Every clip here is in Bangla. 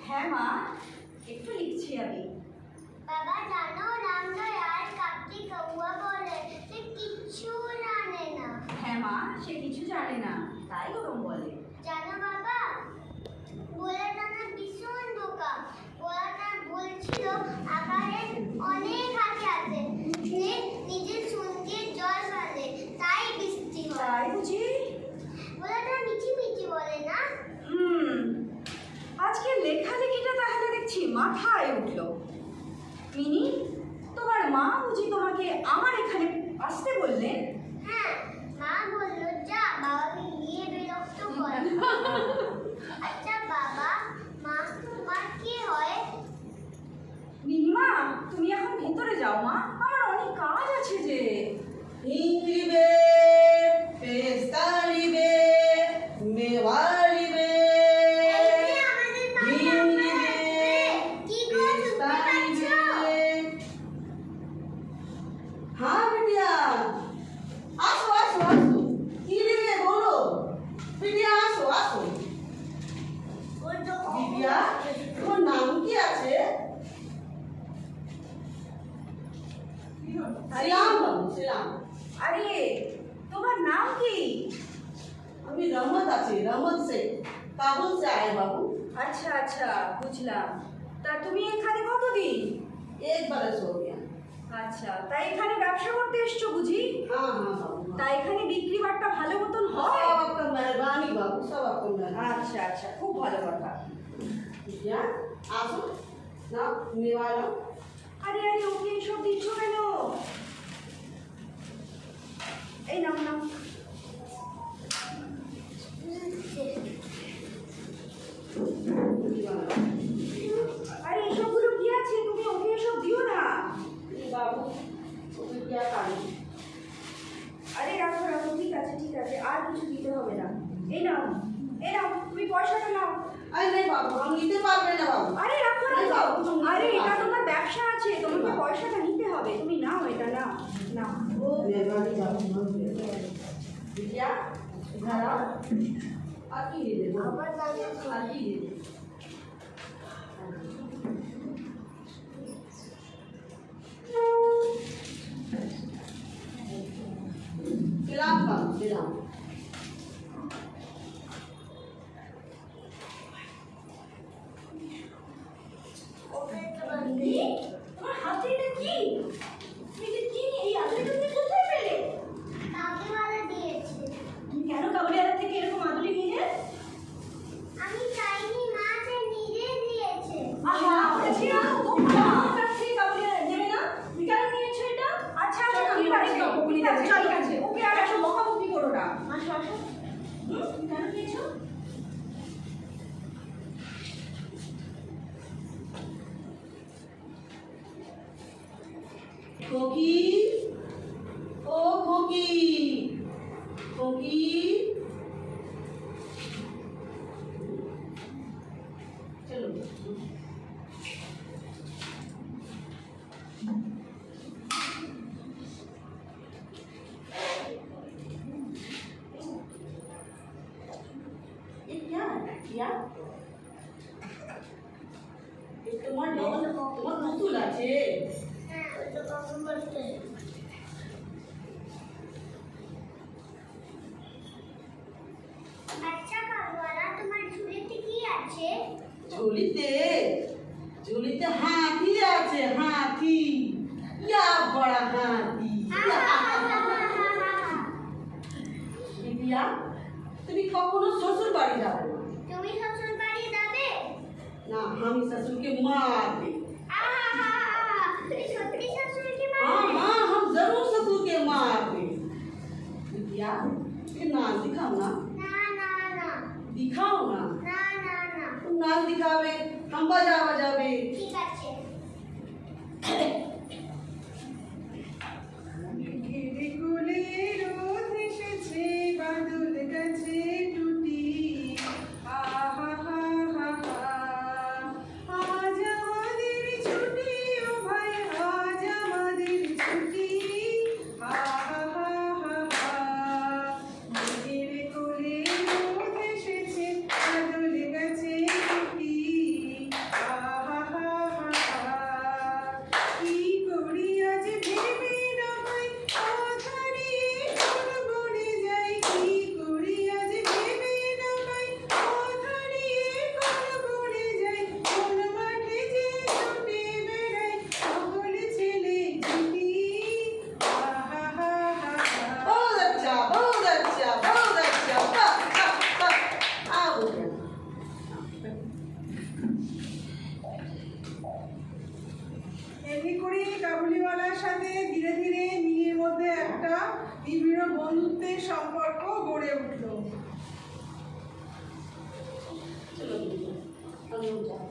হ্যাঁ মা, একটু লিখছি আমি। বাবা জানো রামদয়াল কাকটি কৌয়া বলে সে কিচ্ছু জানে না। হ্যাঁ মা, সে কিছু জানে না, তাই ওরকম বলে। জানো বাবা, গোলাটা না ভীষণ বোকা। গোলাটা বলছিল আকারের অনেক হাতি আছে, সে নিজের চুন দিয়ে জল ফেলে, তাই বৃষ্টি হয়। তাই বুঝি? গোলাটা মিঠি মিঠি বলে না। আজকে লেখালেখিটা তাহলে দেখছি মাথায় উঠলো। মিনি, তোমার মা বুঝি তোমাকে আমার এখানে আসতে বললেন? হ্যাঁ, মা বলল যা বাবাকে গিয়ে বিরক্ত কর। আচ্ছা বাবা, মা তোমার কি হয়? মিনিমা, তুমি এখন ভেতরে যাও মা, আমার অনেক কাজ আছে যে। ইংরিবে পেস্তারিবে মেওয়ারিবে हाँ बिटिया आसो आसो आसो की रे बोलो बिटिया आसो आसो बिटिया তোমার নাম কি আছে? শ্রীরাম বাবু শ্রীরাম। আরে তোমার নাম কি? আমি রহমত আছি, রহমত से काबुल से आए बाबू। আচ্ছা আচ্ছা, বুঝলাম। তা তুমি এখানে কতদিন? एक बरस हो गया। আচ্ছা, তাই এখানে ব্যবসা করতে এসছো বুঝি? हाँ हाँ बाबू। তাই এখানে বিক্রি বাট্টা ভালো মতন হয়? सब आपका मेहरबानी बाबू, सब आपका मेहरबानी। আচ্ছা আচ্ছা, খুব ভালো কথা। बिटिया आसो ना निवाला। আরে আরে, ওকে এসব দিচ্ছ কেন? এই নাও নাও। আরে এসবগুলো কি আছে? তুমি ওকে এসব দিও না। बाबू তুমি क्या करो? আরে রাখো রাখো, ঠিক আছে ঠিক আছে, আর কিছু দিতে হবে না। এই নাও, এই নাও, তুমি পয়সাটা নাও। अरे नहीं बाबू, हम নিতে পারবে না বাবু। আরে রাখো রাখো, বাবু, আরে এটা তোমার ব্যবসা আছে, তোমাকে পয়সাটা নিতে হবে, তুমি নাও এটা, নাও নাও। ओ मेहरबानी बाबू, बिटिया इधर आओ। आती दे दो, আবার জানো आती दे दो। सिलाम बाबू सिलाम। ওকে তো বন্ধি তোমার হাতে এটা কি? তুমি এটা কি, এই আদুরিটা তুমি কোথায় পেলে? কাকিমারা দিয়েছে। তুমি কেন কাবুলিয়ালা থেকে এরকম আদুরি নিলে? আমি চাইনি, মা সে নিজে দিয়েছে। আহা, ওটা ছিল বোকা। ওটা থেকে কাবুলিয়ালা নেবে না? তুমি কেন নিয়েছো এটা? আচ্ছা আচ্ছা, ঠিক আছে ঠিক আছে ঠিক আছে, ওকে আর এসব বকাবকি করো না। আসো আসো। তুমি কেন নিয়েছো? खोकी ओ खोकी खोकी चलो ये क्या है তোমার নতুন আছে। হ্যাঁ, ওটা কখন বলতে? আচ্ছা কাকুয়ারা, তোমার ঝুড়িতে কি আছে? ঝুলিতে ঝুলিতে হাতি আছে, হাতি ইয়া বড় হাতি। প্রিয়া, তুমি কখনো শ্বশুর বাড়ি যাবে না। তুমি শ্বশুর বাড়ি যাবে? না, আমি ससुर मारबे। आहा, তুমি সত্যি শ্বশুরকে हाँ মারবে? हाँ, हम जरूर ससुर के मारबे। प्रिया, ये नाच दिखाओ ना, না না না दिखाओ ना। না না না तुम नाच दिखावे, हम बजावे। ঠিক আছে। ঘিরে কোলে রোদ এসেছে, বাদল গাছে টুটি। আহা হা হা হা, আজ আমাদের ছুটি, ও ভাই আজ আমাদের ছুটি। আহা হা হা হা, ঘিরে কোলে রোদ এসেছে, বাদল গাছে টুটি। আহা হা হা হা, কি করি আজ ভেবে না পাই, অধারিয়ে কোন বনে যাই। কি করি আজ ভেবে না পাই, অধারিয়ে কোন বনে যাই। কোন মাঠে যে ছুটে বেড়াই, সকল ছেলে ছুটি। আহা হা হা হা। बहुत अच्छा, बहुत अच्छा, बहुत अच्छा। वाह, वाह, वाह। आओ बेटा। এমনি করে কাবুলিওয়ালার সাথে ধীরে ধীরে মিনির মধ্যে একটা নিবিড় বন্ধুত্বের সম্পর্ক গড়ে উঠল। चलो बेटा, हम लोग जाओ।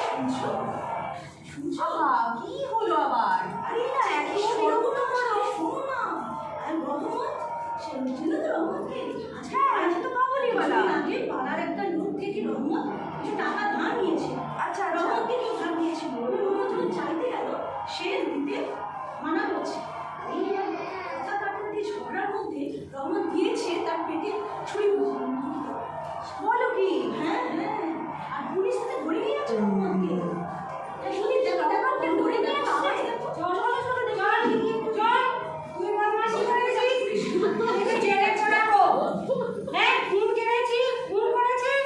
শুনছো? আহা, কি হলো আবার? আরে না, এত সর্বনা করো। শোনো না। আর রহমত, সে চেনো তো রহমতকে? হ্যাঁ, আছে তো কাবুলিওয়ালা। আগে পাড়ার একটা লোক থেকে রহমত কিছু টাকা ধার নিয়েছে। আচ্ছা, রহমতকে কেউ ধার দিয়েছিল। রহমত যখন চাইতে গেল, সে দিতে মানা করছে। এই কথা কাটাতে ঝগড়ার মধ্যে রহমত দিয়েছে তার পেটে ছুরি বুঝিয়ে। বলো কি? হ্যাঁ হ্যাঁ, আর পুলিশ সাথে ধরে নিয়ে যাচ্ছে রহমতকে। শুনি দেখো দেখো, কেউ ধরে নিয়ে আসছে। চল চল চল চল, তুই বদমাশি করেছিস, তোকে জেলে পড়াবো। হ্যাঁ, খুন করেছিস, খুন করেছিস।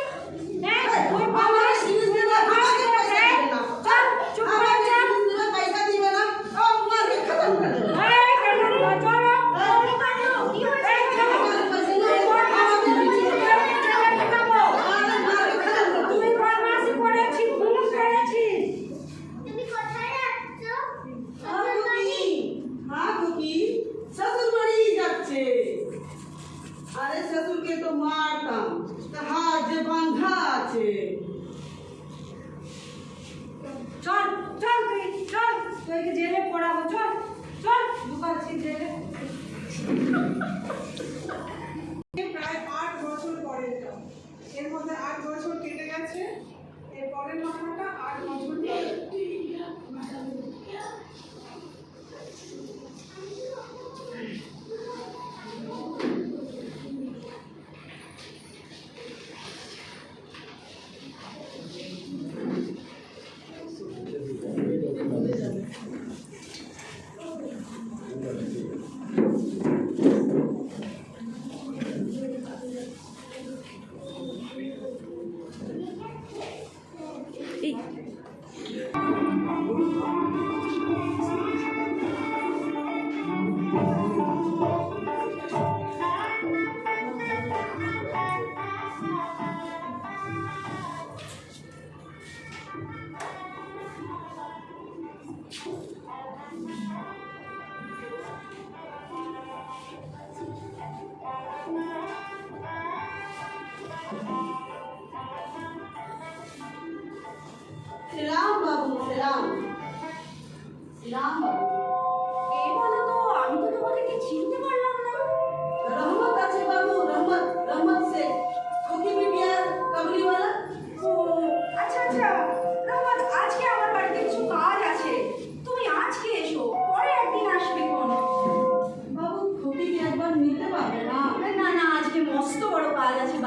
হ্যাঁ, তুই हमारे सीरीज में ना हमारे पैसा देना। চল, চুপ করে हमारे চল। सीरीज में पैसा दिए ना, और मार के खत्म कर देना। এই, কেন চলো, চলো। কি হয়েছে? हमारे पैसे ना, তুই বদমাশি করেছিস, তোকে জেলে ঢুকাবো। मार के खत्म कर তুই বদমাশি করেছিস, খুন করেছিস। তুমি কোথায় যাচ্ছ? हाँ खुकी, हाँ खुकी, ससुर बड़ी जाच्छे। अरे ससुर के तो मारताम, हाथ जे बांधा আছে। চল চল, তুই চল, তোকে জেলে পড়াবো। চল চল, ঢুকাচ্ছি জেলে। প্রায় 8 বছর পরে এটা। এর মধ্যে 8 বছর কেটে গেছে। এর পরের ঘটনাটা 8 বছর পরে।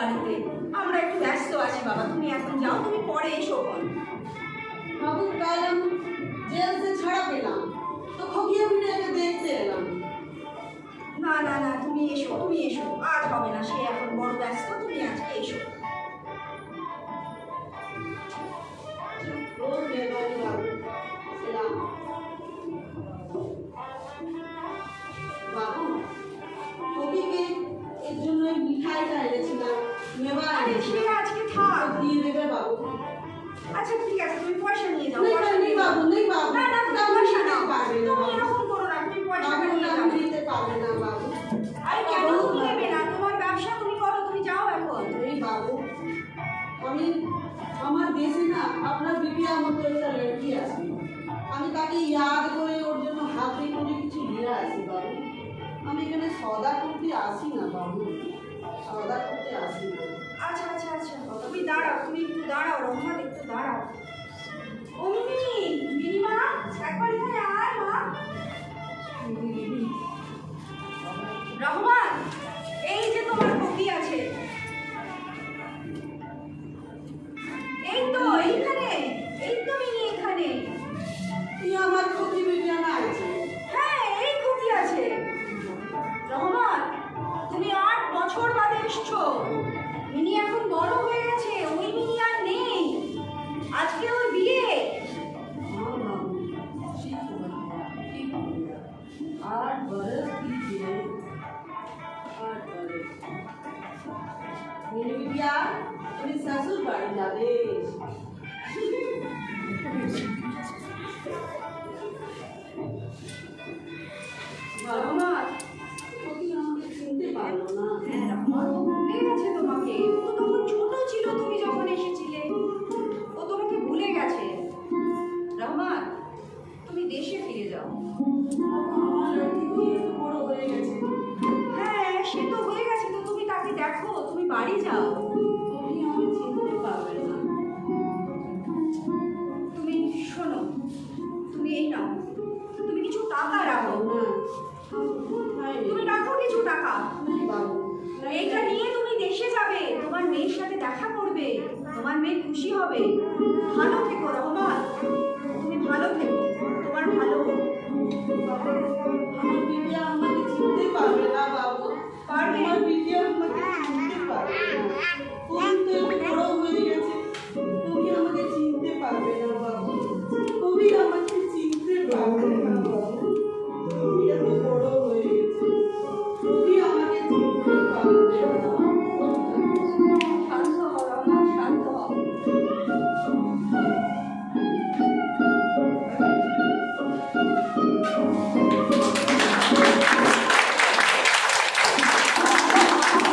বাড়িতে, আমরা একটু ব্যস্ত আছি বাবা, তুমি এখন যাও, তুমি পরে এসো বোন। বাবু কাল আমি জেল से ছাড়া পেলাম, তো খোকিয়া বিটিয়াকে দেখতে এলাম। না না না, তুমি এসো, তুমি এসো, আজ হবে না, সে এখন বড় ব্যস্ত, তুমি আজকে এসো। रोज मेहरबानी बाबू, सलाम। বাবু খোকিকে এর জন্য মিঠাইটা এনেছিলাম, নেবা আরে সে আজকে থাক। দিয়ে দেবে বাবু। আচ্ছা ঠিক আছে, তুমি পয়সা নিয়ে যাও। नहीं পয়সা नहीं নিয়ে যাও। बाबू, नहीं बाबू, না না, তুমি আমি পয়সা দিতে নাও। পারবে না তুমি এরকম করো না, তুমি পয়সাটা বাবু, নিয়ে আমি যাও। দিতে পারবে না বাবু। আরে কেন তুমি নেবে না? তোমার ব্যবসা তুমি করো, তুমি যাও এখন। नहीं बाबू, আমি আমার দেশে না আপনার বিটিয়ার মতো একটা লড়কি আছে, আমি তাকে ইয়াদ করে ওর জন্য হাতে করে কিছু নিয়ে আসি বাবু। আমি এখানে সদা করতে আসি না বাবু, সদা করতে আসি না। আচ্ছা আচ্ছা আচ্ছা, তুমি দাঁড়াও, তুমি একটু দাঁড়াও, রহমান একটু দাঁড়াও। ও মিনি, মিনি মা, একবার এখানে আয় মা। রহমান, এই যে তোমার কপি আছে, এই তো এইখানে, এই তো মিনি এখানে। এই আমার খুকি বিটিয়া না আছে। হ্যাঁ, এই কপি আছে। রহমান, তুমি 8 বছর বাদে এসছো, মিনি এখন বড় হয়ে গেছে, ওই মিনি আর নেই, আজকে ওর বিয়ে। हाँ बाबू, ठीक है, ठीक है। 8 बरस कीजिए, 8 बरस। मेरी बिटिया अपने ससुर बाड़ी जावे। বাবা তুমি আমাকে চিনতে পারলো না। হ্যাঁ, রহমান, ও ভুলে গেছে তোমাকে, ও তখন ছোট ছিল তুমি যখন এসেছিলে, ও তোমাকে ভুলে গেছে। রহমান, তুমি দেশে ফিরে যাও। আমার লড়কি বিয়ে তো বড় হয়ে গেছে, হ্যাঁ, সে তো হয়ে গেছে, তো তুমি তাকে দেখো, তুমি বাড়ি যাও। তুমি আমাকে চিনতে পারবে না। তুমি শোনো, তুমি এই নাও, তুমি কিছু টাকা রাখো, না নাই তুমি রাখো কিছু টাকা, নাই বাবু, এইটা নিয়ে তুমি দেশে যাবে, তোমার মেয়ের সাথে দেখা করবে, তোমার মেয়ে খুশি হবে।